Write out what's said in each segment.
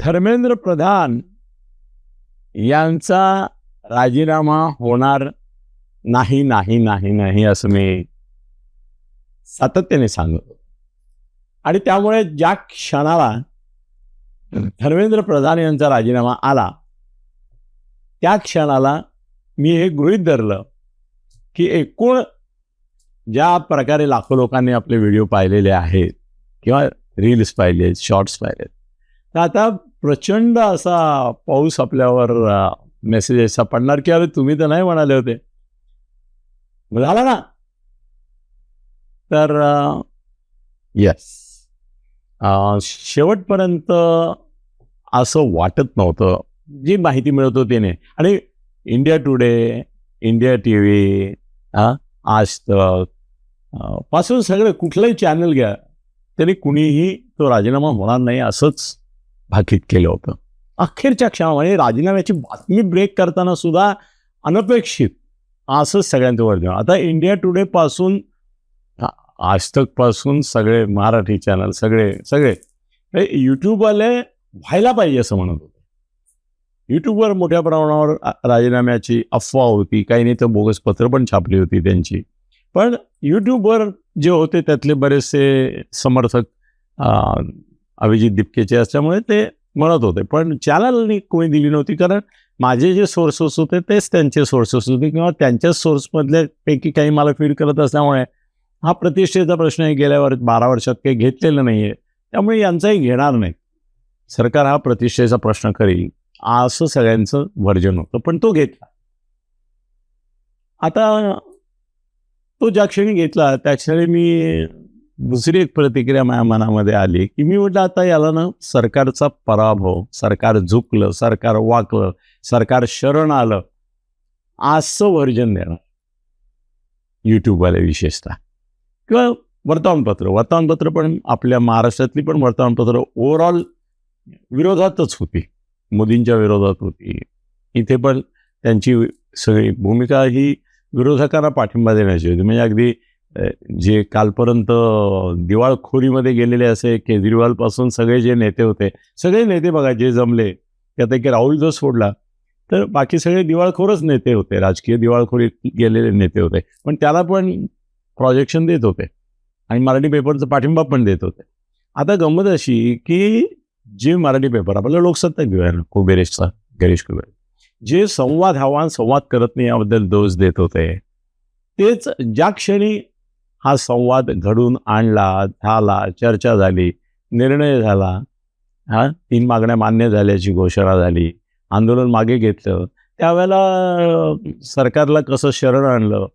धर्मेंद्र प्रधान यांचा राजीनामा होणार नाही नाही नाही नाही असं मी सातत्याने सांगतो. आणि त्यामुळे ज्या क्षणाला धर्मेंद्र प्रधान यांचा राजीनामा आला त्या क्षणाला मी हे गृहीत धरलं की एकूण ज्या प्रकारे लाखो लोकांनी आपले व्हिडिओ पाहिलेले आहेत किंवा रील्स पाहिले, शॉर्ट्स पाहिलेत, तर आता प्रचंड असा पाऊस आपल्यावर मेसेजेस पडणार की अरे तुम्ही तर नाही म्हणाले होते, झाला ना. तर येस, शेवटपर्यंत असं वाटत नव्हतं जी माहिती मिळत होती नाही. आणि इंडिया टुडे, इंडिया TV, आज तक पासून सगळे कुठलंही चॅनल घ्या तरी कुणीही तो राजीनामा होणार नाही असंच भाकीत केलं होतं. अखेरच्या क्षणामध्ये राजीनाम्याची बातमी ब्रेक करताना सुद्धा अनपेक्षित असंच सगळ्यांचं वर्णन. आता इंडिया टुडे पासून आज तक पासून सगळे मराठी चॅनल सगळे यूट्यूबवाले व्हायला पाहिजे असं म्हणत होते. यूट्यूबवर मोठ्या प्रमाणावर राजीनाम्याची अफवा होती, काही नाही तर बोगस पत्र पण छापली होती त्यांची. पण यूट्यूबवर जे होते त्यातले बरेचसे समर्थक अभिजित दिपकेचे असल्यामुळे ते म्हणत होते, पण चॅनलनी कोणी दिली नव्हती. कारण माझे जे सोर्सेस होते तेच त्यांचे सोर्सेस होते किंवा त्यांच्याच सोर्समधले पैकी काही मला फीड करत असल्यामुळे हा प्रतिष्ठेचा प्रश्न आहे गेल्या 12 वर्षात काही घेतलेला नाही आहे, त्यामुळे यांचाही घेणार नाही. सरकार हा प्रतिष्ठेचा प्रश्न करील असं सगळ्यांचं वर्जन होतं, पण तो घेतला. आता तो ज्या क्षणी घेतला त्या क्षणी मी दुसरी एक प्रतिक्रिया माझ्या मनामध्ये आली की मी म्हटलं आता याला ना सरकारचा पराभव, सरकार झुकलं, सरकार वाकलं, सरकार शरण आलं असं वर्जन देणार यूट्यूबवाले विशेषतः. किंवा वर्तमानपत्र पण आपल्या महाराष्ट्रातली पण वर्तमानपत्र ओव्हरऑल विरोधातच होती, मोदींच्या विरोधात होती. इथे पण त्यांची सगळी भूमिका ही विरोधकांना पाठिंबा देण्याची होती. म्हणजे अगदी जे कालपर्यंत दिवाळखोरीमध्ये गेलेले असे केजरीवालपासून सगळे जे नेते होते, सगळे नेते बघा जे जमले त्यात एक राहुल जो सोडला तर बाकी सगळे दिवाळखोरच नेते होते, राजकीय दिवाळखोरी गेलेले नेते होते. पण त्याला पण प्रोजेक्शन देत होते आणि मराठी पेपरचा पाठिंबा पण देत होते. आता गंमत अशी की जे मराठी पेपर आपल्याला लोकसत्ता घेऊया कुबेरेशचा गिरीश कुबेर जे संवाद करत नाही याबद्दल दोष देत होते, तेच ज्या क्षणी हा संवाद घडून आणला, झाला, चर्चा झाली, निर्णय झाला, 3 मागण्या मान्य झाल्याची घोषणा झाली, आंदोलन मागे घेतलं, त्यावेळेला सरकारला कसं शरण आणलं,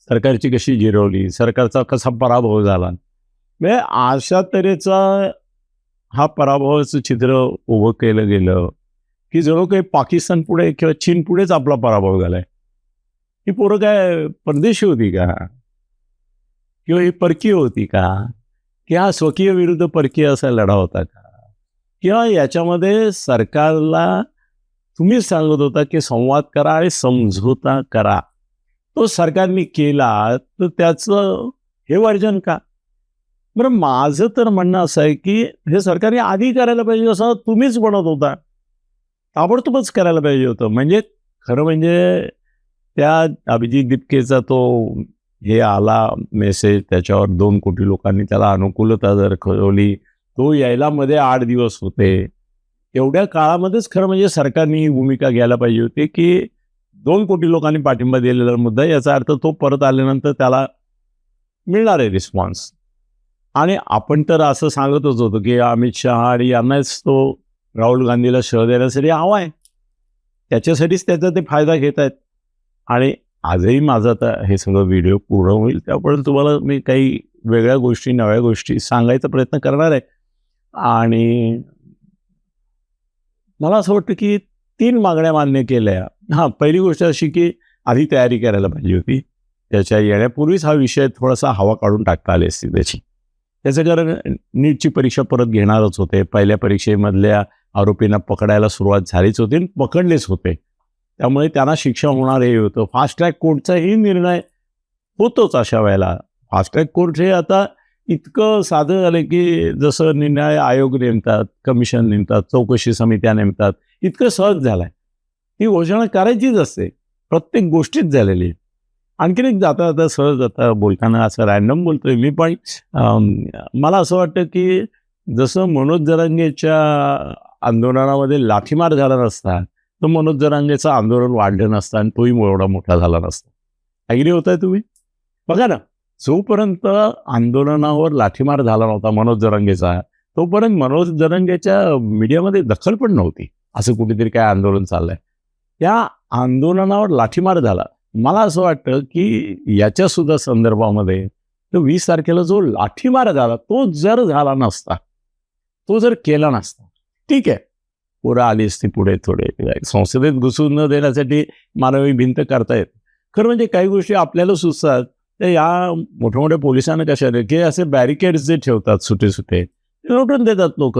सरकारची कशी जिरवली, सरकारचा कसा पराभव झाला. म्हणजे अशा तऱ्हेचा हा पराभवाचं चित्र उभं केलं गेलं की जणू काही पाकिस्तान पुढे किंवा चीन पुढेच आपला पराभव झालाय. ही पोरं काय परदेशी होती का, किंवा ही परकीय होती का, की हा स्वकीय विरुद्ध परकीय असा लढा होता का, किंवा याच्यामध्ये सरकारला तुम्हीच सांगत होता की संवाद करा आणि समझोता करा, तो सरकारने केला तर त्याचं हे वर्जन का. बरं, माझं तर म्हणणं असं आहे की हे सरकारने आधी करायला पाहिजे असं तुम्हीच म्हणत होता, ताबडतोबच करायला पाहिजे होतं. म्हणजे खरं म्हणजे त्या अभिजित दिपकेचा तो हे आला मेसेज, त्याच्यावर 2 कोटी लोकांनी त्याला अनुकूलता दाखवली, तो यायला मध्ये 8 दिवस होते. एवढ्या काळामध्येच खरं म्हणजे सरकारने ही भूमिका घ्यायला पाहिजे होती की 2 कोटी लोकांनी पाठिंबा दिलेला मुद्दा, याचा अर्थ तो परत आल्यानंतर त्याला मिळणार आहे रिस्पॉन्स. आणि आपण तर असं सांगतच होतो की अमित शहा आणि यांनाच तो राहुल गांधीला शह देण्यासाठी हवा आहे, त्याच्यासाठीच त्याचा ते फायदा घेत आहेत. आणि आजही माझं आता हे सगळं व्हिडिओ पूर्ण होईल त्यापर्यंत तुम्हाला मी काही वेगळ्या गोष्टी, नव्या गोष्टी सांगायचा प्रयत्न करणार आहे. आणि मला असं वाटतं की 3 मागण्या मान्य केल्या. पहिली गोष्ट अशी की आधी तयारी करायला पाहिजे होती, त्याच्या येण्यापूर्वीच हा विषय थोडासा हवा काढून टाकता आली असती त्याची. त्याचं कारण नीटची परीक्षा परत घेणारच होते, पहिल्या परीक्षेमधल्या आरोपींना पकडायला सुरुवात झालीच होती, पकडलेच होते, त्यामुळे त्यांना शिक्षा होणार हे होतं. फास्ट ट्रॅक कोर्टचाही निर्णय होतोच अशा वेळेला. फास्ट ट्रॅक कोर्ट हे आता इतकं साधं झालं की जसं निर्णय आयोग नेमतात, कमिशन नेमतात, चौकशी समित्या नेमतात, इतकं सहज झालंय. ही घोषणा करायचीच असते. प्रत्येक गोष्टीत झालेली आहे. आणखीन एक जाता सहज आता बोलताना असं रॅन्डम बोलतोय मी, पण मला असं वाटतं की जसं मनोज जरांगेच्या आंदोलनामध्ये लाठीमार झाला नसता, तर मनोज जरांगेचं आंदोलन वाढलं नसतं आणि तोही एवढा मोठा झाला नसता. ॲग्री होताय तुम्ही? बघा ना, जोपर्यंत आंदोलनावर लाठीमार झाला नव्हता मनोज जरांगेचा, तोपर्यंत मनोज जरांगेच्या मीडियामध्ये दखल पण नव्हती. असं कुठेतरी काय आंदोलन चाललंय. त्या आंदोलनावर लाठीमार झाला. मला असं वाटतं की याच्या सुद्धा संदर्भामध्ये तो 20 तारखेला जो लाठीमार झाला, तो जर झाला नसता, तो जर केला नसता, ठीक आहे, पोरं आली असती पुढे थोडे, संसदेत घुसून न देण्यासाठी मानवी भिंत करतायत. खरं म्हणजे काही गोष्टी आपल्याला सुचतात, तर या मोठ्या मोठ्या पोलिसांना कशाला की असे बॅरिकेड्स जे ठेवतात सुटे ते उठून देतात लोक.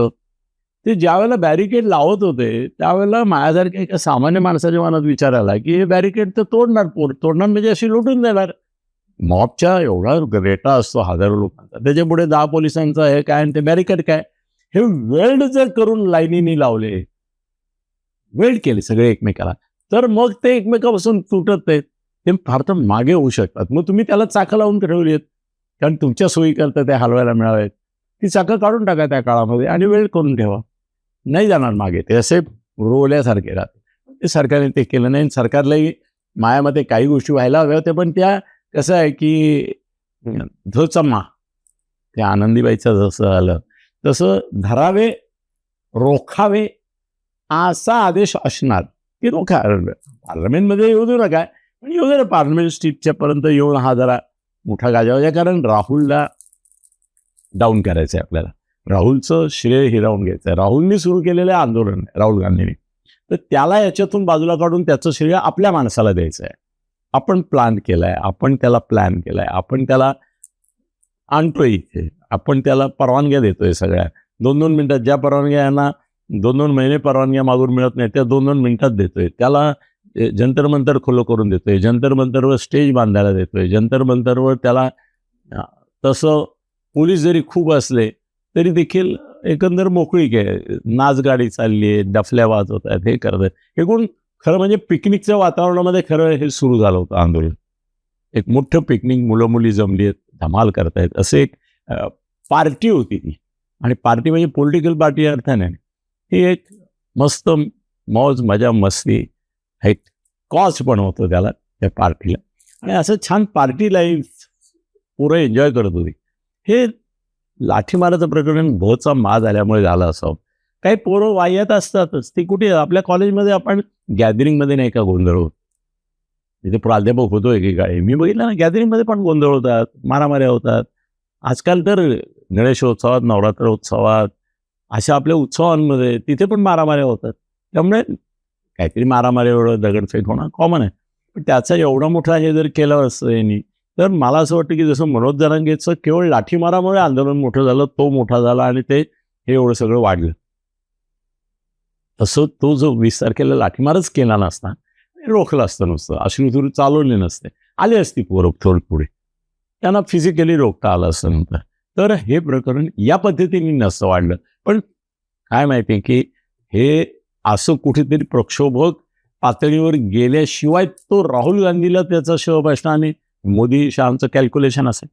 ते ज्यावेळेला बॅरिकेड लावत होते त्यावेळेला माझ्यासारख्या एका सामान्य माणसाच्या मनात विचार आला की हे बॅरिकेड तर तोडणार म्हणजे अशी लुटून देणार. मॉबच्या एवढा रेटा असतो हजारो लोकांचा, त्याच्यापुढे 10 पोलिसांचा हे काय आणि ते बॅरिकेड काय, हे वेल्ड जर करून लाईनीनी लावले, वेल्ड केले सगळे एकमेकाला, तर मग ते एकमेकापासून तुटत नाहीत, ते फार तर मागे होऊ शकतात. मग तुम्ही त्याला चाकं लावून ठेवली आहेत कारण तुमच्या सोयी करता ते हलवायला मिळावेत. ती चाकं काढून टाका त्या काळामध्ये आणि वेल्ड करून ठेवा, नाही जाणार मागे, ते असे रोवल्यासारखे राहते. ते सरकारने ते केलं नाही. सरकारलाही माझ्यामध्ये काही गोष्टी व्हायला हव्या होत्या, पण त्या कसं आहे की धोचम्मा त्या आनंदीबाईचं जसं आलं तसं धरावे रोखावे असा आदेश असणार की रोखा. पार्लमेंटमध्ये येऊ देऊ नका, पण येऊ दे ना पार्लमेंट स्ट्रीटच्या पर्यंत येऊन हा जरा मोठा गाजावाजा, कारण राहुलला डाऊन करायचं आहे आपल्याला. राहुलचं श्रेय हिरावून घ्यायचं आहे. राहुलनी सुरू केलेलं आंदोलन आहे राहुल गांधींनी, तर त्याला याच्यातून बाजूला काढून त्याचं श्रेय आपल्या माणसाला द्यायचं आहे. आपण प्लॅन केलाय, आपण त्याला प्लॅन केलाय, आपण त्याला आणतोय इथे, आपण त्याला परवानग्या देतोय सगळ्या 2-2 मिनिटात. ज्या परवानग्या यांना 2-2 महिने परवानग्या मागून मिळत नाही त्या 2-2 मिनिटात देतोय. त्याला जंतर मंतर खुलं करून देतोय, जंतर मंतरवर स्टेज बांधायला देतोय, जंतर मंतरवर त्याला तसं पोलीस जरी खूप असले तरी देखील एकंदर मोकळीक आहे. नाचगाडी चालली आहे, डफल्या वाजवत आहेत, हे करत आहेत. हे कोण खरं म्हणजे पिकनिकच्या वातावरणामध्ये खरं हे सुरू झालं होतं आंदोलन. एक मोठं पिकनिक, मुलं मुली जमली आहेत, धमाल करतायत, असं एक पार्टी होती ती. आणि पार्टी म्हणजे पॉलिटिकल पार्टी अर्थाने ही एक मस्त मौज मजा मस्ती, एक कॉज पण होतं त्याला त्या पार्टीला, आणि असं छान पार्टी लाईफ पुरं एन्जॉय करत होती. हे लाठीमाराचं प्रकरण भोचा माज आल्यामुळे झालं असावं. काही पोरं वाह्यात असतातच, ती कुठे आपल्या कॉलेजमध्ये आपण गॅदरिंगमध्ये नाही का गोंधळ होत. तिथे प्राध्यापक होतो एकेकाळी, मी बघितलं ना, गॅदरिंगमध्ये पण गोंधळ होतात, मारामाऱ्या होतात. आजकाल तर गणेशोत्सवात, नवरात्रोत्सवात, अशा आपल्या उत्सवांमध्ये तिथे पण मारामाऱ्या होतात. त्यामुळे काहीतरी मारामारी एवढं दगडफेक होणं कॉमन आहे. पण त्याचा एवढा मोठा हे जर केलं असतं यांनी, तर मला असं वाटतं की जसं मनोज जरांगेचं केवळ लाठीमारामुळे आंदोलन मोठं झालं, तो मोठा झाला आणि ते हे एवढं सगळं वाढलं, तसं तो जो 20 तारखेला लाठीमारच केला नसता, रोखलं असतं नुसतं, अश्रूतुरू चालवले नसते, आले असती पोरं थोडं पुढे, त्यांना फिजिकली रोखता आलं असतं नंतर, तर हे प्रकरण या पद्धतीने नसतं वाढलं. पण काय माहिती की हे असं कुठेतरी प्रक्षोभक पातळीवर गेल्याशिवाय तो राहुल गांधीला त्याचा शव असणं आणि मोदी शहांचं कॅल्क्युलेशन असेल.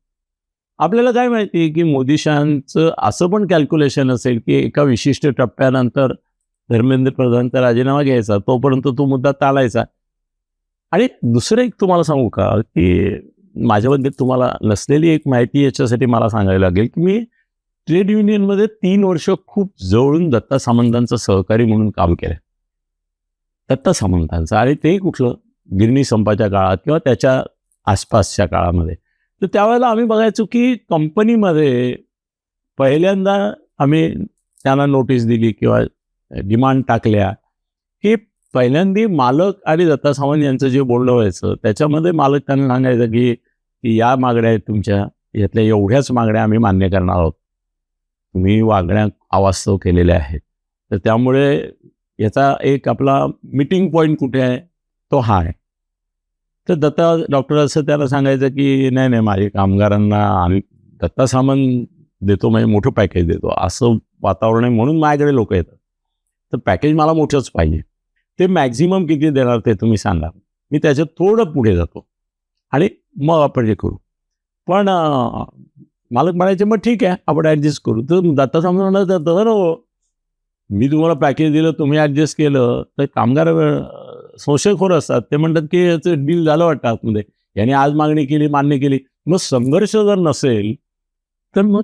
आपल्याला काय माहिती की मोदी शहांचं असं पण कॅल्क्युलेशन असेल की एका विशिष्ट टप्प्यानंतर धर्मेंद्र प्रधानचा राजीनामा घ्यायचा, तोपर्यंत तो मुद्दा टाळायचा. आणि दुसरं एक तुम्हाला सांगू का की माझ्याबद्दल तुम्हाला नसलेली एक माहिती याच्यासाठी मला सांगायला लागेल की मी ट्रेड युनियनमध्ये 3 वर्ष खूप जवळून दत्ता सामंतांचं सहकारी म्हणून काम केलं. दत्ता सामंतांचं, आणि ते कुठलं गिरणी संपाच्या काळात किंवा त्याच्या आसपासच्या काळामध्ये. तर त्यावेळेला आम्ही बघायचो की कंपनीमध्ये पहिल्यांदा आम्ही त्यांना नोटीस दिली किंवा डिमांड टाकल्या की पहिल्यांदा मालक आणि दत्ता सावंत यांचं जे बोलणं व्हायचं त्याच्यामध्ये मालक त्यांना सांगायचं की या मागण्या आहेत तुमच्या, यातल्या एवढ्याच मागण्या आम्ही मान्य करणार आहोत, तुम्ही मागण्या अवास्तव केलेल्या आहेत, तर त्यामुळे याचा एक आपला मीटिंग पॉईंट कुठे आहे, तो हा आहे. तर दत्ता डॉक्टर असं त्याला सांगायचं की नाही माझे कामगारांना आम्ही दत्ता सामंत देतो म्हणजे मोठं पॅकेज देतो असं वातावरण आहे, म्हणून माझ्याकडे लोक येतात. तर पॅकेज मला मोठंच पाहिजे. ते मॅक्झिमम किती देणार ते तुम्ही सांगा. मी त्याच्यात थोडं पुढे जातो आणि मग आपण हे करू. पण मालक म्हणायचे मग ठीक आहे आपण ॲडजस्ट करू. तर दत्ता सामंत म्हणाले तर मी तुम्हाला पॅकेज दिलं, तुम्ही ॲडजस्ट केलं, तर कामगार संशयखोर असतात. ते म्हणतात की याचं डील झालं वाटतं आतमध्ये. याने आज मागणी केली, मान्य केली. मग संघर्ष जर नसेल, तर मग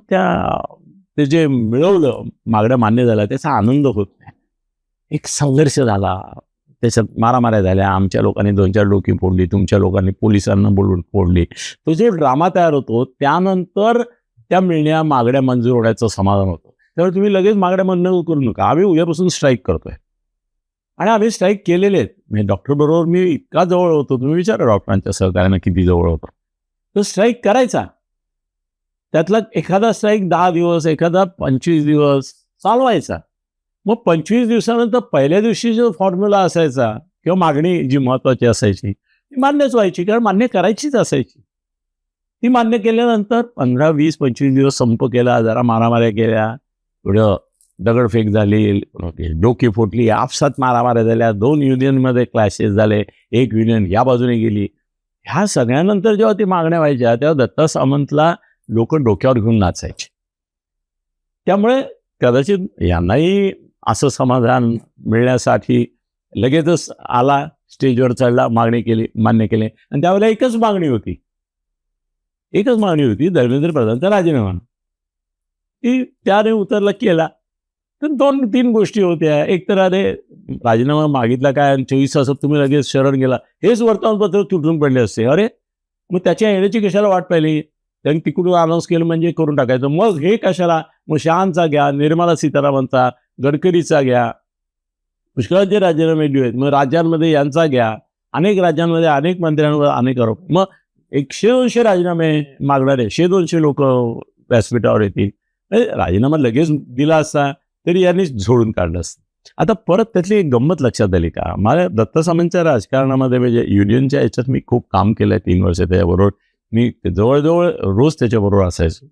ते जे मिळवलं, मागण्या मान्य झाल्या, त्याचा आनंद होत नाही. एक संघर्ष झाला, त्याच्यात मारामाऱ्या झाल्या, आमच्या लोकांनी 2-4 डोकी फोडली, तुमच्या लोकांनी पोलिसांना बोलवून फोडली. तो जे ड्रामा तयार होतो, त्यानंतर त्या मागण्या मंजूर होण्याचं समाधान होतं. त्यामुळे तुम्ही लगेच मागण्या मंजूर करू नका. आम्ही उद्यापासून स्ट्राईक करतोय आणि आम्ही स्ट्राईक केलेले आहेत. म्हणजे डॉक्टरबरोबर मी इतका जवळ होतो, तुम्ही विचारा डॉक्टरांच्या सहकार्यानं किती जवळ होतो. तो स्ट्राईक करायचा. त्यातला एखादा स्ट्राईक 10 दिवस, एखादा 25 दिवस चालवायचा. मग 25 दिवसानंतर पहिल्या दिवशी जो फॉर्म्युला असायचा किंवा मागणी जी महत्त्वाची असायची ती मान्यच व्हायची, कारण मान्य करायचीच असायची. ती मान्य केल्यानंतर 15, 20, 25 दिवस संप केला, जरा मारामाऱ्या केल्या, थोडं दगडफेक झाली, डोकी फुटली, आपसात मारामाऱ्या झाल्या, 2 युनियनमध्ये क्लॅशेस झाले, एक युनियन या बाजूने गेली. ह्या सगळ्यानंतर जेव्हा ती मागण्या व्हायच्या तेव्हा दत्ता सामंतला लोक डोक्यावर घेऊन नाचायचे. त्यामुळे कदाचित यांनाही असं समाधान मिळण्यासाठी लगेचच आला, स्टेजवर चढला, मागणी केली, मान्य केले. आणि त्यावेळेला एकच मागणी होती, धर्मेंद्र प्रधानचा राजीनामा. ती त्याने उतरला, केला. तर 2-3 गोष्टी होत्या. एक तर अरे राजीनामा मागितला काय आणि 24 तासात तुम्ही लगेच शरण गेला, हेच वर्तमानपत्र तुटून पडले असते. अरे मग त्याच्या येण्याची कशाला वाट पाहिली? त्यांनी तिकडून अनाऊन्स केलं म्हणजे करून टाकायचं. मग हे कशाला? मग शहांचा घ्या, निर्मला सीतारामनचा, गडकरीचा घ्या, पुष्कळांचे राजीनामे दिले आहेत. मग राज्यांमध्ये यांचा घ्या, अनेक राज्यांमध्ये अनेक मंत्र्यांवर अनेक आरोप. मग 100-200 राजीनामे मागणारे 100-200 लोक व्यासपीठावर येतील. राजीनामा लगेच दिला असता तरी यांनी झोडून काढलं असतं. आता परत त्यातली एक गंमत लक्षात आली का? मला दत्ता सामंतच्या राजकारणामध्ये म्हणजे युनियनच्या याच्यात मी खूप काम केलं आहे 3 वर्ष त्याच्याबरोबर. मी जवळजवळ रोज त्याच्याबरोबर असायचो.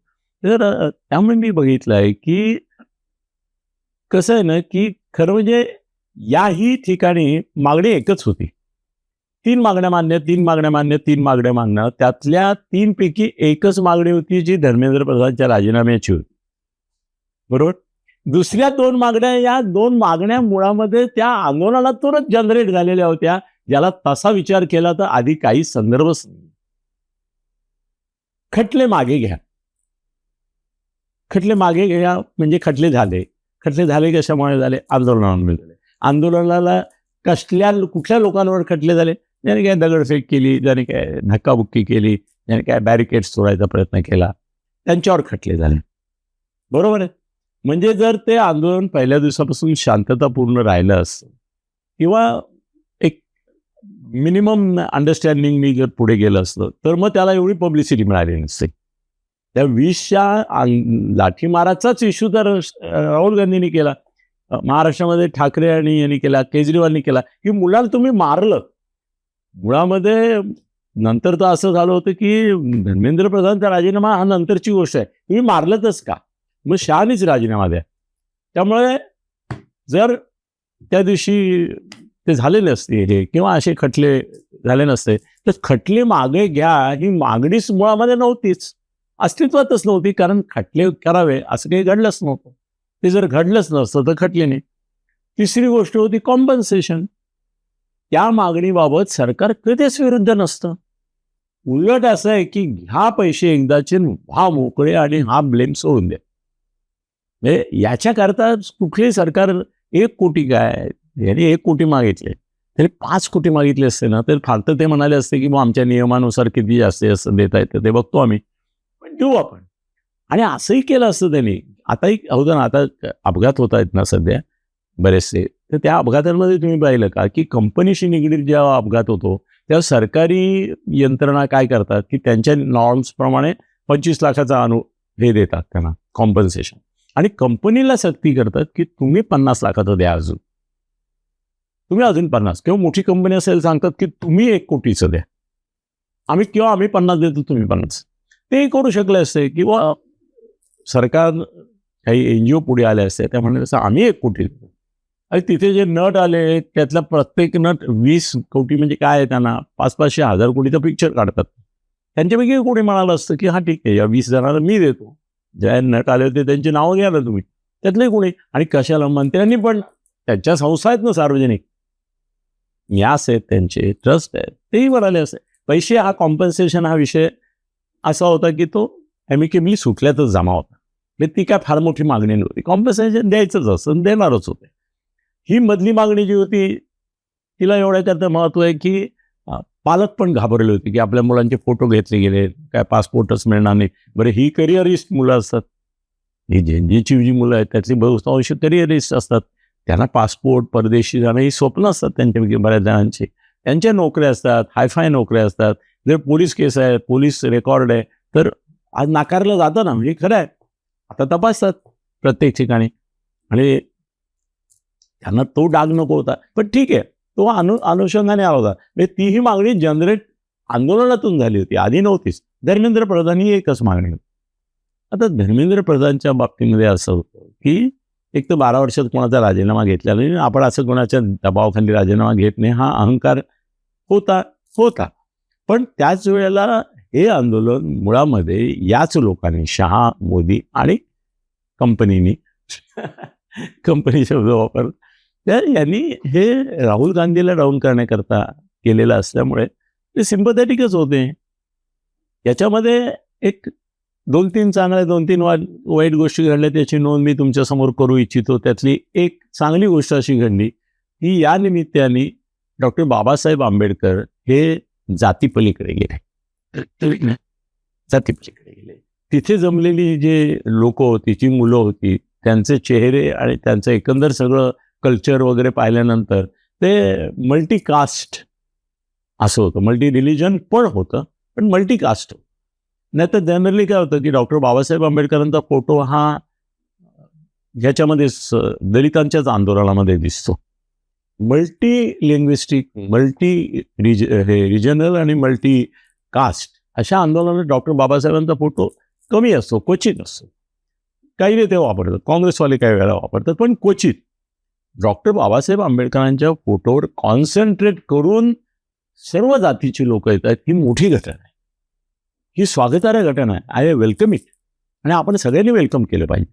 तर त्यामुळे मी बघितलं आहे की कसं आहे ना, की खरं म्हणजे याही ठिकाणी मागणी एकच होती. 3 मागण्या मान्य, 3 मागण्या मान्य, 3 मागण्या मागणं. त्यातल्या 3 पैकी एकच मागणी होती जी धर्मेंद्र प्रधानच्या राजीनाम्याची होती. बरोबर? दुसऱ्या 2 मागण्या, या 2 मागण्या मुळामध्ये त्या आंदोलनातूनच जनरेट झालेल्या होत्या, ज्याला तसा विचार केला तर आधी काही संदर्भच नाही. खटले मागे घ्या. खटले मागे घ्या म्हणजे खटले झाले. खटले झाले कशामुळे झाले? आंदोलनामुळे झाले. आंदोलनाला कुठल्या लोकांवर खटले झाले? ज्याने काय दगडफेक केली, ज्याने काय धक्काबुक्की केली, ज्याने काय बॅरिकेड्स तोडायचा प्रयत्न केला, त्यांच्यावर खटले झाले. बरोबर आहे? म्हणजे जर ते आंदोलन पहिल्या दिवसापासून शांततापूर्ण राहिलं असतं किंवा एक मिनिमम अंडरस्टँडिंगनी जर पुढे गेलं असतं तर मग त्याला एवढी पब्लिसिटी मिळाली नसते. त्या 20च्या लाठीमाराचाच इश्यू तर राहुल गांधींनी केला, महाराष्ट्रामध्ये ठाकरे आणि यांनी केला, केजरीवालनी केला, की मुलाला तुम्ही मारलं. मुळामध्ये नंतर तर असं झालं होतं की धर्मेंद्र प्रधानचा राजीनामा हा नंतरची गोष्ट आहे. तुम्ही मारलंच का? मग शहानेच राजीनामा द्या. त्यामुळे जर त्या दिवशी ते झाले नसते हे किंवा असे खटले झाले नसते तर खटले मागे घ्या ही मागणीच मुळामध्ये नव्हतीच, अस्तित्वातच नव्हती. कारण खटले करावे असं काही घडलंच नव्हतं. ते जर घडलंच नसतं तर खटले नाही. तिसरी गोष्ट होती कॉम्पन्सेशन. त्या मागणीबाबत सरकार कधीच विरुद्ध नसतं. उलट असं आहे की ह्या पैसे एकदाचे व्हा मोकळे आणि हा ब्लेम सोडून द्या. म्हणजे याच्याकरता कुठलेही सरकार 1 कोटी काय, यांनी 1 कोटी मागितले तरी 5 कोटी मागितले असते ना तर फार तर ते म्हणाले असते की मग आमच्या नियमानुसार किती जास्त असं देता येतं ते बघतो आम्ही, पण देऊ आपण. आणि असंही केलं असतं त्यांनी. आताही होतं ना, आता अपघात होत आहेत ना सध्या बरेचसे, तर त्या अपघातांमध्ये तुम्ही पाहिलं का की कंपनीशी निगडीत जेव्हा अपघात होतो तेव्हा सरकारी यंत्रणा काय करतात की त्यांच्या नॉर्म्सप्रमाणे 25 लाखाचा हे देतात त्यांना कॉम्पन्सेशन, आणि कंपनीला सक्ती करतात की तुम्ही 50 लाखाचं द्या, तुम्ही अजून 50, किंवा मोठी कंपनी असेल सांगतात की तुम्ही 1 कोटीचं द्या, आम्ही 50 देतो, तुम्ही 50. ते करू शकले असते, किंवा सरकार काही NGO पुढे आले असते, त्या म्हणले असं आम्ही 1 कोटी देतो. आणि तिथे जे नट आले त्यातला प्रत्येक नट 20 कोटी म्हणजे काय आहे, त्यांना 500-500 हजार कोटीचा पिक्चर काढतात. त्यांच्यापैकी कोणी म्हणालं असतं की हा ठीक आहे, या 20 जणांना मी देतो. ज्या नट आले होते त्यांची नावं घ्या ना तुम्ही, त्यातले कोणी. आणि कशाला मंत्र्यांनी पण त्यांच्या संस्था आहेत ना सार्वजनिक, न्यास आहेत, त्यांचे ट्रस्ट आहेत, तेही म्हणाले असते. पैसे हा कॉम्पन्सेशन हा विषय असा होता की तो ॲमिकेबली सुटल्यातच जमा होता. म्हणजे ती काय फार मोठी मागणी नव्हती, कॉम्पन्सेशन द्यायचंच असतं, देणारच होते. ही मधली मागणी जी होती तिला एवढ्याकरता महत्त्व आहे की पालक पण घाबरले होते की आपल्या मुलांचे फोटो घेतले गेले, काय पासपोर्टच मिळणार नाही. बरं, ही करिअरिस्ट मुलं असतात, ही जेनजीची जी मुलं आहेत त्यातली बहुतांश करिअरिस्ट असतात. त्यांना पासपोर्ट, परदेशी जाणं ही स्वप्न असतात त्यांच्यापैकी बऱ्याच जणांची. त्यांच्या नोकऱ्या असतात, हायफाय नोकऱ्या असतात. जर पोलीस केस आहे, पोलीस रेकॉर्ड आहे, तर आज नाकारलं जातं ना, म्हणजे खरं आहे. आता तपासतात प्रत्येक ठिकाणी, आणि त्यांना तो डाग नको होता. पण ठीक आहे, तो अनुषंगाने आला होता. म्हणजे तीही मागणी जनरेट आंदोलनातून झाली होती, आधी नव्हतीच. धर्मेंद्र प्रधान ही एकच मागणी होती. आता धर्मेंद्र प्रधानच्या बाबतीमध्ये असं होतं की एक तर 12 वर्षात कोणाचा राजीनामा घेतला नाही, आपण असं कोणाच्या दबावाखाली राजीनामा घेत नाही, हा अहंकार होता. पण त्याच वेळेला हे आंदोलन मुळामध्ये याच लोकांनी, शहा, मोदी आणि कंपनीनी कंपनी शब्द वापर, तर यांनी हे राहुल गांधीला डाऊन करण्याकरता केलेलं असल्यामुळे ते सिम्पथेटिकच होते. याच्यामध्ये एक 2-3 चांगल्या, 2-3 वाईट गोष्टी घडल्या, त्याची नोंद मी तुमच्यासमोर करू इच्छितो. त्यातली एक चांगली गोष्ट अशी घडली की या निमित्ताने डॉक्टर बाबासाहेब आंबेडकर हे जातीपलीकडे गेले. जातीपलीकडे गेले. तिथे जमलेली जे लोक होती, जी मुलं होती, त्यांचे चेहरे आणि त्यांचं एकंदर सगळं कल्चर वगैरे पाहिल्यानंतर ते मल्टीकास्ट असं होतं. मल्टी रिलिजन पण होतं, पण मल्टीकास्ट. नाही तर जनरली काय होतं की डॉक्टर बाबासाहेब आंबेडकरांचा फोटो हा ह्याच्यामध्येच दलितांच्याच आंदोलनामध्ये दिसतो. मल्टी लिंग्विस्टिक, रिजनल आणि मल्टी कास्ट अशा आंदोलनात डॉक्टर बाबासाहेबांचा फोटो कमी असतो, क्वचित असतो. काही नेते वापरतात, काँग्रेसवाले काही वेळेला वापरतात, पण क्वचित. डॉक्टर बाबासाहेब आंबेडकरांच्या फोटोवर कॉन्सन्ट्रेट करून सर्व जातीची लोक येतात, ही मोठी घटना आहे, ही स्वागतार्ह घटना आहे. I welcome it. आणि आपण सगळ्यांनी वेलकम केलं पाहिजे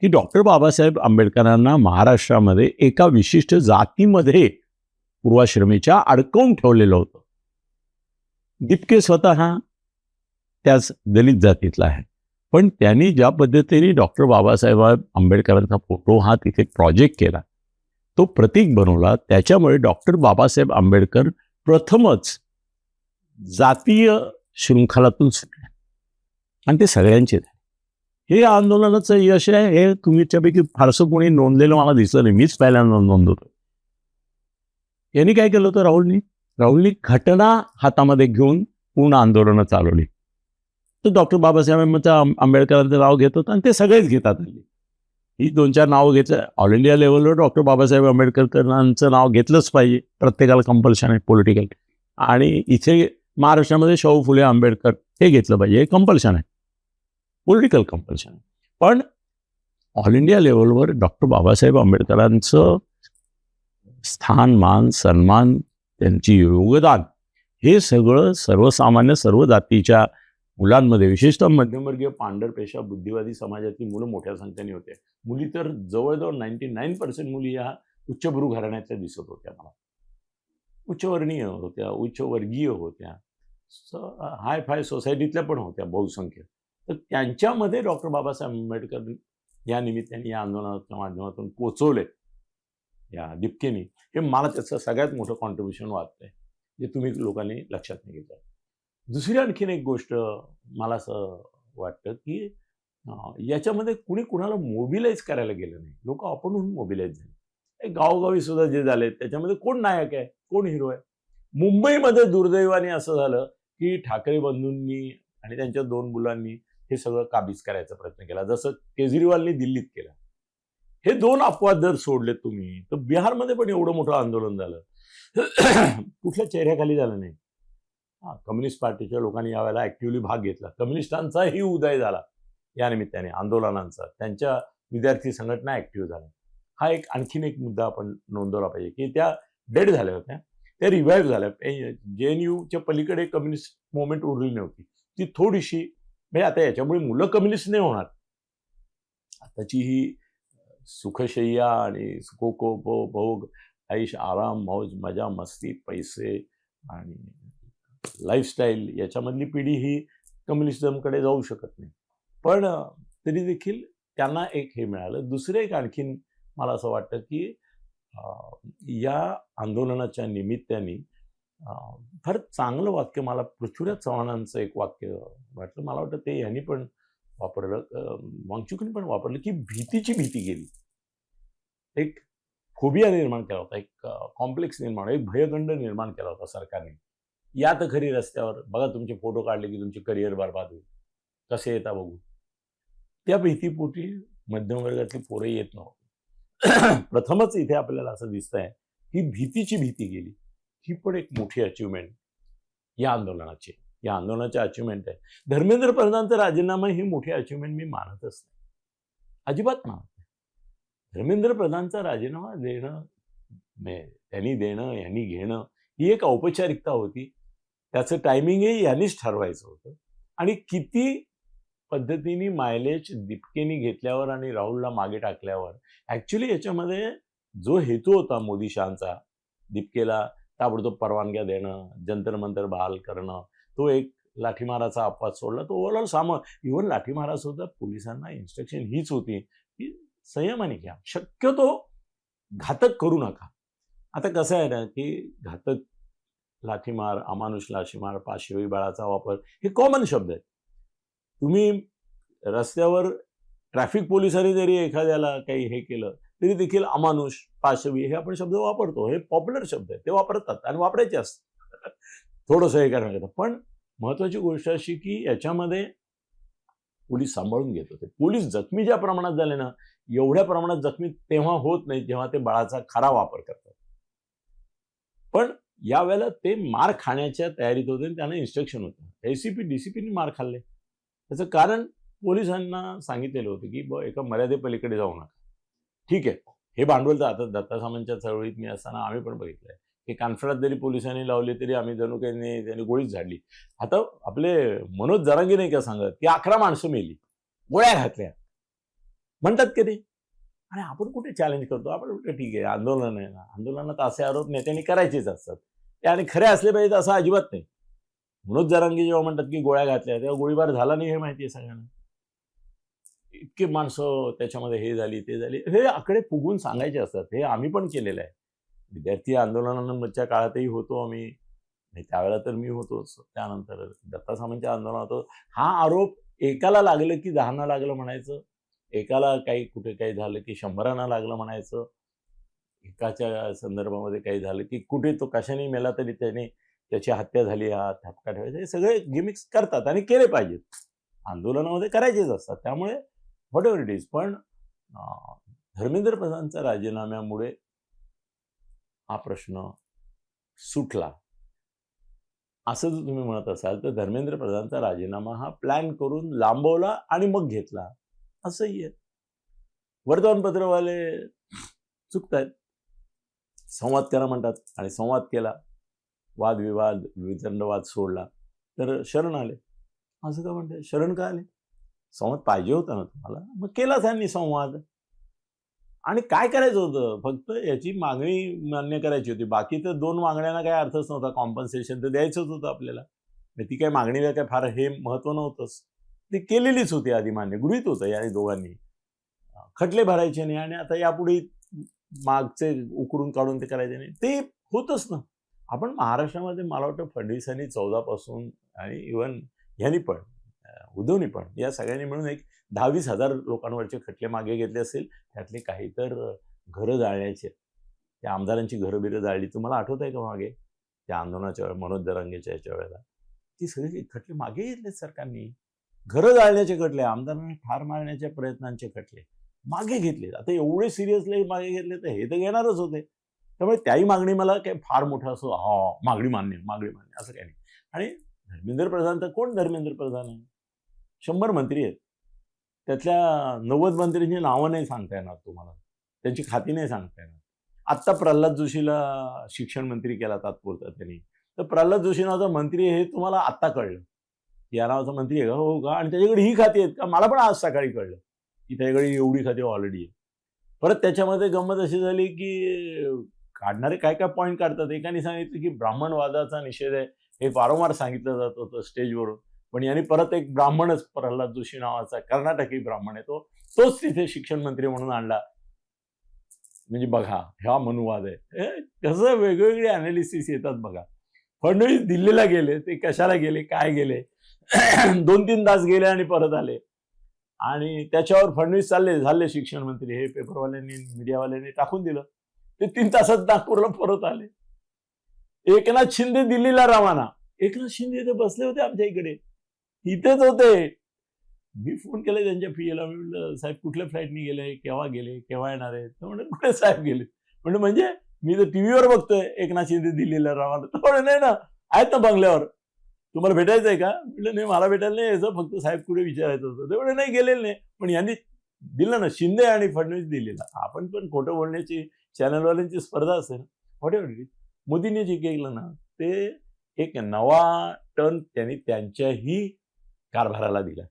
की डॉक्टर बाबासाहेब आंबेडकरांना महाराष्ट्रामध्ये एका विशिष्ट जातीमध्ये, पूर्वाश्रमीच्या, अडकवून ठेवलेलं होतं. दिपके स्वतः त्याच दलित जातीतला आहे, पण त्यांनी ज्या पद्धतीने डॉक्टर बाबासाहेब आंबेडकरांचा फोटो हा तिथे प्रोजेक्ट केला, तो प्रतीक बनवला, त्याच्यामुळे डॉक्टर बाबासाहेब आंबेडकर प्रथमच जातीय शृंखलातून सुटले आणि ते सगळ्यांचे. हे आंदोलनाचं यश आहे. हे तुमच्यापैकी फारसं कोणी नोंदलेलं मला दिसलं नाही, मीच पहिल्यांदा नोंदवतो. यांनी काय केलं होतं राहुलनी घटना हातामध्ये घेऊन पूर्ण आंदोलनं चालवली. तर डॉक्टर बाबासाहेबांचं आंबेडकरांचं नाव घेत होतं आणि ते सगळेच घेतात. ही 2-4 नावं घेतलं. ऑल इंडिया लेवलवर डॉक्टर बाबासाहेब आंबेडकरांचं नाव घेतलंच पाहिजे, प्रत्येकाला कंपल्शन आहे पॉलिटिकल. आणि इथे महाराष्ट्रामध्ये शाहू फुले आंबेडकर हे घेतलं पाहिजे, हे कंपल्शन आहे, पॉलिटिकल कंपल्शन आहे. पण ऑल इंडिया लेवलवर डॉक्टर बाबासाहेब आंबेडकरांचं स्थान, मान, सन्मान, त्यांची योगदान, हे सगळं सर्वसामान्य सर्व जातीच्या मुलांमध्ये, विशेषतः मध्यमवर्गीय, पांढरपेशा, बुद्धिवादी समाजातली मुलं मोठ्या संख्येने होते. मुली तर जवळजवळ 99% मुली या उच्चभ्रू घराण्यातल्या दिसत होत्या मला. उच्चवर्णीय होत्या, उच्चवर्गीय होत्या, हाय फाय सोसायटीतल्या पण होत्या बहुसंख्य. तर त्यांच्यामध्ये डॉक्टर बाबासाहेब आंबेडकर या निमित्ताने या आंदोलनाच्या माध्यमातून पोचवले या दिपकेनी, हे मला त्याचं सगळ्यात मोठं कॉन्ट्रीब्युशन वाटतंय, जे तुम्ही लोकांनी लक्षात नाही घेतलं. दुसरी आणखीन एक गोष्ट मला असं वाटतं की याच्यामध्ये कुणी कुणाला मोबिलाइज करायला गेलं नाही. लोक आपणहून मोबिलाइज झाले. गावोगावी सुद्धा जे झाले त्याच्यामध्ये कोण नायक आहे, कोण हिरो आहे. मुंबईमध्ये दुर्दैवाने असं झालं की ठाकरे बंधूंनी आणि त्यांच्या 2 मुलांनी हे सगळं काबीज करायचा प्रयत्न केला, जसं केजरीवालनी दिल्लीत केला. हे 2 अपवाद जर सोडले तुम्ही, तर बिहारमध्ये पण एवढं मोठं आंदोलन झालं, कुठल्या चेहऱ्याखाली झालं नाही. कम्युनिस्ट पार्टीच्या लोकांनी यावेळेला ऍक्टिव्हली भाग घेतला. कम्युनिस्टांचाही उदय झाला या निमित्ताने, आंदोलनांचा. त्यांच्या विद्यार्थी संघटना ऍक्टिव्ह झाल्या. हा एक आणखीन एक मुद्दा आपण नोंदवला पाहिजे की त्या डेड झाल्या होत्या, त्या रिव्हाइव्ह झाल्या. JNUच्या पलीकडे कम्युनिस्ट मुवमेंट उरली नव्हती. ती थोडीशी, म्हणजे आता याच्यामुळे मुलं कम्युनिस्ट नाही होणार. आताची ही सुखशय्या आणि सुखोपभोग, ऐश आराम, मौज मजा, मस्ती, पैसे आणि लाईफस्टाईल याच्यामधली पिढी ही कम्युनिझमकडे जाऊ शकत नाही. पण तरी देखील त्यांना एक हे मिळालं. दुसरं एक आणखीन मला असं वाटतं की या आंदोलनाच्या निमित्ताने फार चांगलं वाक्य मला पृथ्वीराज चव्हाणांचं एक वाक्य वाटलं. मला वाटतं ते यांनी पण वापरलं, वांगचुकनी पण वापरलं की भीतीची भीती गेली. एक फोबिया निर्माण केला होता, एक कॉम्प्लेक्स निर्माण, एक भयगंड निर्माण केला होता सरकारने. या तर खरी रस्त्यावर, बघा तुमचे फोटो काढले की तुमचे करिअर बरबाद होईल, कसे येता बघू. त्या भीतीपोटी मध्यमवर्गातली पोरं येत नव्हती. प्रथमच इथे आपल्याला असं दिसतंय की भीतीची भीती गेली. ही पण एक मोठी अचिव्हमेंट या आंदोलनाची, या आंदोलनाची अचिव्हमेंट आहे. धर्मेंद्र प्रधानचा राजीनामा ही मोठी अचिव्हमेंट मी मानतच नाही, अजिबात मानत नाही. धर्मेंद्र प्रधानचा राजीनामा देणं, त्यांनी देणं, यांनी घेणं, ही एक औपचारिकता होती. त्याचं टायमिंगही यांनीच ठरवायचं होतं. आणि किती पद्धतीने मायलेज दीपकेनी घेतल्यावर आणि राहुलला मागे टाकल्यावर, ऍक्च्युली याच्यामध्ये जो हेतू होता मोदी शहांचा, दीपकेला ताबडतोब परवानग्या देणं, जंतर मंतर बहाल करणं, तो एक लाठीमाराचा अपवाद सोडला, तो ओव्हरऑल इव्हन लाठीमारा सुद्धा पोलिसांना इन्स्ट्रक्शन हीच होती की संयमाने घ्या, शक्यतो घातक करू नका. आता कसं आहे ना की घातक लाठीमार, अमानुष लाठीमार, पाशवी बळाचा वापर हे कॉमन शब्द आहेत. तुम्ही रस्त्यावर ट्रॅफिक पोलिसांनी जरी एखाद्याला काही हे केलं तरी देखील अमानुष, पाशवी हे आपण शब्द वापरतो. हे पॉप्युलर शब्द आहेत, ते वापरतात आणि वापरायचे असतात. थोडंसं हे करण्याकरता. पण महत्वाची गोष्ट अशी की याच्यामध्ये पोलीस सांभाळून घेत होते. पोलीस जखमी ज्या प्रमाणात झाले ना, एवढ्या प्रमाणात जखमी तेव्हा होत नाही जेव्हा ते बळाचा खरा वापर करतात. पण यावेळेला ते मार खाण्याच्या तयारीत होते आणि त्यांना इन्स्ट्रक्शन होतं. एसीपी डीसीपीनी मार खाल्ले. त्याचं कारण पोलिसांना सांगितलेलं होतं की एका मर्यादेपलीकडे जाऊ नका. ठीक आहे, हे भांडवल तर आता दत्ता सामंतच्या चळवळीत मी असताना आम्ही पण बघितलंय की कानफडात जरी पोलिसांनी लावले तरी आम्ही जणू काही त्यांनी गोळीच झाडली. आता आपले मनोज जरांगे नाही का सांगत की 11 माणसं मेली, गोळ्या घातल्या म्हणतात की नाही. आणि आपण कुठे चॅलेंज करतो, आपण कुठे ठीक आहे आंदोलन आहे ना, आंदोलनात असे आरोप नेत्यांनी करायचेच असतात ते आणि खरे असले पाहिजेत असं अजिबात नाही. मनोज जरांगे जेव्हा म्हणतात की गोळ्या घातल्या तेव्हा गोळीबार झाला नाही हे माहिती आहे सगळ्यांना. इतके माणसं त्याच्यामध्ये हे झाली ते झाली, हे आकडे फुगून सांगायचे असतात. हे आम्ही पण केलेलं आहे. विद्यार्थी आंदोलनांच्या काळातही होतो आम्ही, त्यावेळेला तर मी होतोच, त्यानंतर दत्ता सामंतच्या आंदोलनात. हा आरोप एकाला लागलं की 10ना लागलं म्हणायचं, एकाला काही कुठे काही झालं की 100ना लागलं म्हणायचं, एकाच्या संदर्भामध्ये काही झालं की कुठे तो कशाने मेला तरी त्याची हत्या झाली, हा ठपका ठेवायचा, हे सगळे गिमिक्स करतात आणि केले पाहिजेत, आंदोलनामध्ये करायचेच असतात. त्यामुळे व्हॉट एव्हर इट इज. पण धर्मेंद्र प्रधानच्या राजीनाम्यामुळे हा प्रश्न सुटला असं जर तुम्ही म्हणत असाल तर धर्मेंद्र प्रधानचा राजीनामा हा प्लॅन करून लांबवला आणि मग घेतला असंही आहे. वर्तमानपत्रवाले चुकतायत. संवाद करा म्हणतात आणि संवाद केला, वादविवाद वितंडवाद सोडला तर शरण आले. असं का म्हणते, शरण का आले? संवाद पाहिजे होता ना तुम्हाला, मग केला त्यांनी संवाद. आणि काय करायचं होतं, फक्त याची मागणी मान्य करायची होती. बाकी तर 2 मागण्यांना काही अर्थच नव्हता. कॉम्पन्सेशन तर द्यायचंच होतं आपल्याला, ती काय मागणीला काय फार हे महत्व नव्हतंच. ती केलेलीच होती आधी, मान्य गृहीत होतं या दोघांनी. खटले भरायचे नाही आणि आता यापुढे मागचे उकरून काढून ते करायचे नाही, ते होतच ना. आपण महाराष्ट्रामध्ये मला वाटतं फडणवीसांनी 14 पासून आणि इव्हन ह्यांनी पण उद्धवनी पण या सगळ्यांनी मिळून एक 10-20 हजार लोकांवरचे खटले मागे घेतले असेल. त्यातले काही तर घरं जाळण्याचे, त्या आमदारांची घरं बिरं जाळली, तुम्हाला आठवत आहे का मागे त्या आंदोलनाच्या वेळेला, मनोज जरांगेच्या याच्या वेळेला ती सगळी खटले मागे घेतले सरकारने. घरं जाळण्याचे खटले, आमदारांना ठार मारण्याच्या प्रयत्नांचे खटले मागे घेतले. आता एवढे सिरियसली मागे घेतले तर हे तर घेणारच होते. त्यामुळे त्याही मागणी मला काही फार मोठं असं मागणी मान्य असं काही नाही. आणि धर्मेंद्र प्रधान तर कोण धर्मेंद्र प्रधान आहे? 100 मंत्री आहेत. त्यातल्या 90 मंत्र्यांची नावं नाही सांगता येणार तुम्हाला, त्यांची खाती नाही सांगता येणार. आत्ता प्रल्हाद जोशीला शिक्षण मंत्री केला तात्पुरता त्यांनी. तर प्रल्हाद जोशी नावाचा मंत्री हे तुम्हाला आत्ता कळलं, या नावाचा मंत्री आहे का? हो का? आणि त्याच्याकडे ही खाती आहेत का? मला पण आज सकाळी कळलं की त्याच्याकडे एवढी खाती ऑलरेडी आहे. परत त्याच्यामध्ये गंमत अशी झाली की काढणारे काय काय पॉईंट काढतात. एकाने सांगितलं की ब्राह्मणवादाचा निषेध आहे, हे वारंवार सांगितलं जात होतं स्टेजवरून, पण यांनी परत एक ब्राह्मणच, प्रल्हाद जोशी नावाचा कर्नाटकी ब्राह्मण आहे, तोच तिथे शिक्षण मंत्री म्हणून आणला. म्हणजे बघा, हा मनुवाद आहे. कसं वेगवेगळे अनालिसिस येतात बघा. फडणवीस दिल्लीला गेले, ते कशाला गेले, काय गेले, 2-3 तास गेले आणि परत आले. आणि त्याच्यावर फडणवीस झाले शिक्षण मंत्री, हे पेपरवाल्यांनी मीडियावाल्यांनी टाकून दिलं. ते 3 तासात नागपूरला परत आले. एकनाथ शिंदे दिल्लीला रवाना. एकनाथ शिंदे ते बसले होते आमच्या इकडे, इथेच होते. मी फोन केला त्यांच्या पीएला, मी म्हटलं साहेब कुठल्या फ्लाईटनी गेले, केव्हा येणार आहे? तर म्हणजे कुठे साहेब गेले? म्हणजे म्हणजे मी तर टीव्हीवर बघतोय एकनाथ शिंदे दिल्लीला रवाना. तर नाही ना, आहेत ना बंगल्यावर, तुम्हाला भेटायचं आहे का? म्हटलं नाही, मला भेटायला नाही यायचं, फक्त साहेब कुठे विचारायचं होतं. तेवढे नाही गेलेले नाही, पण यांनी दिलं ना, शिंदे आणि फडणवीस दिल्लीला. आपण पण खोटं बोलण्याची चॅनलवाल्यांची स्पर्धा असते ना. व्हॉट मोदींनी जे केलं ना, ते एक नवा टर्न त्यांनी त्यांच्याही कारभाराला दिला.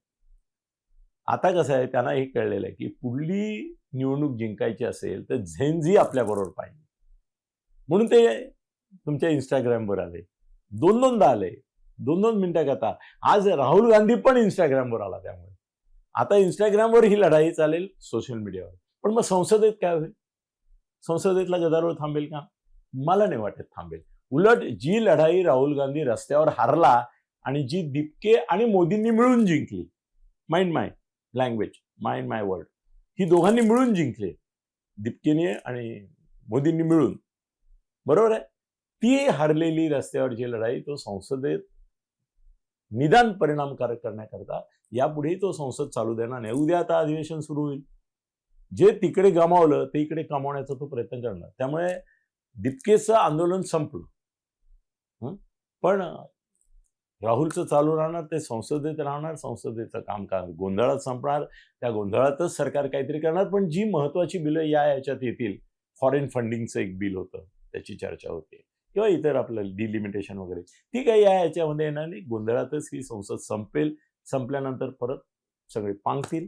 आता कसं आहे, त्यांना हे कळलेलं आहे की पुढली निवडणूक जिंकायची असेल तर झेनझी आपल्याबरोबर पाहिजे. म्हणून ते तुमच्या इंस्टाग्रामवर आले, 2-2दा आले, 2-2 मिनिटाकरता. आज राहुल गांधी पण इंस्टाग्रामवर आला. त्यामुळे आता इंस्टाग्रामवर ही लढाई चालेल, सोशल मीडियावर. पण मग संसदेत काय होईल? संसदेतला गदारोळ थांबेल का? मला नाही वाटत थांबेल. उलट जी लढाई राहुल गांधी रस्त्यावर हारला आणि जी दिपके आणि मोदींनी मिळून जिंकली, माइंड माय लँग्वेज, माइंड माय वर्ड, ही दोघांनी मिळून जिंकले, दिपकेने आणि मोदींनी मिळून, बरोबर आहे. ती हारलेली रस्त्यावरची लढाई तो संसदेत निदान परिणामकारक करण्याकरता यापुढेही तो संसद चालू देणार नाही. उद्या आता अधिवेशन सुरू होईल, जे तिकडे गमावलं ते इकडे कमावण्याचा तो प्रयत्न करणार. त्यामुळे दिपकेचं आंदोलन संपलं, पण राहुलचं चालू राहणार, ते संसदेत राहणार, संसदेचं कामकाज गोंधळात संपणार, त्या गोंधळातच सरकार काहीतरी करणार. पण जी महत्वाची बिलं याच्यात येतील, फॉरेन फंडिंगचं एक बिल होतं, त्याची चर्चा होते, किंवा इतर आपलं डिलिमिटेशन वगैरे, ती काही याच्यामध्ये येणार नाही. गोंधळातच ही संसद संपेल. संपल्यानंतर परत सगळे पांगतील.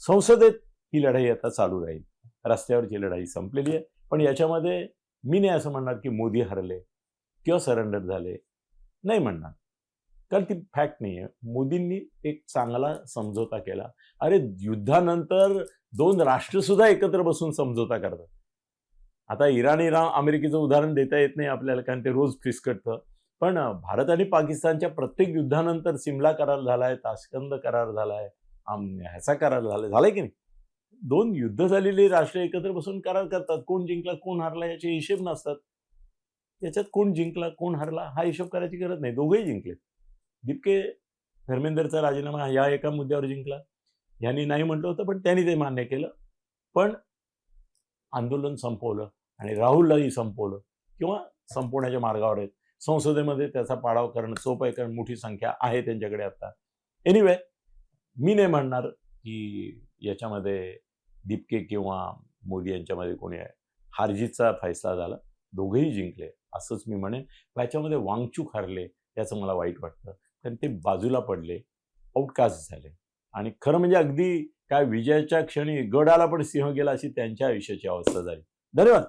संसदेत ही लढाई आता चालू राहील. रस्त्यावरची लढाई संपलेली आहे. पण याच्यामध्ये मी नाही असं म्हणणार की मोदी हरले किंवा सरेंडर झाले, नाही म्हणणार, कारण ती फॅक्ट नाही आहे. मोदींनी एक चांगला समझोता केला. अरे, युद्धानंतर 2 राष्ट्र सुद्धा एकत्र बसून समझोता करतात. आता इराण अमेरिकेचं उदाहरण देता येत नाही आपल्याला, कारण ते रोज फिसकटतं. पण भारत आणि पाकिस्तानच्या प्रत्येक युद्धानंतर सिमला करार झालाय, ताशकंद करार झालाय, ह्याचा करार झालाय की नाही. 2 युद्ध झालेली राष्ट्र एकत्र बसून करार करतात. कोण जिंकला कोण हरला याचे हिशेब नसतात. याच्यात कोण जिंकला कोण हरला हा हिशोब करायची गरज नाही. दोघेही जिंकले. दिपके धर्मेंद्रचा राजीनामा या एका मुद्द्यावर जिंकला, यांनी नाही म्हटलं होतं, पण त्यांनी ते मान्य केलं. पण आंदोलन संपवलं आणि राहुललाही संपवलं किंवा संपवण्याच्या मार्गावर आहेत. संसदेमध्ये त्याचा पाडाव करणं सोपं आहे, कारण मोठी संख्या आहे त्यांच्याकडे आता. एनिवे, मी नाही म्हणणार की याच्यामध्ये दिपके किंवा मोदी यांच्यामध्ये कोणी आहे. हारजीतचा फैसला झाला, दोघेही जिंकले असंच मी म्हणेन. याच्यामध्ये वांगचूक हरले याचं मला वाईट वाटतं, कारण ते बाजूला पडले, आउटकास्ट झाले. आणि खरं म्हणजे अगदी काय विजयाच्या क्षणी गड आला पण सिंह गेला अशी त्यांच्या आयुष्याची अवस्था झाली. धन्यवाद.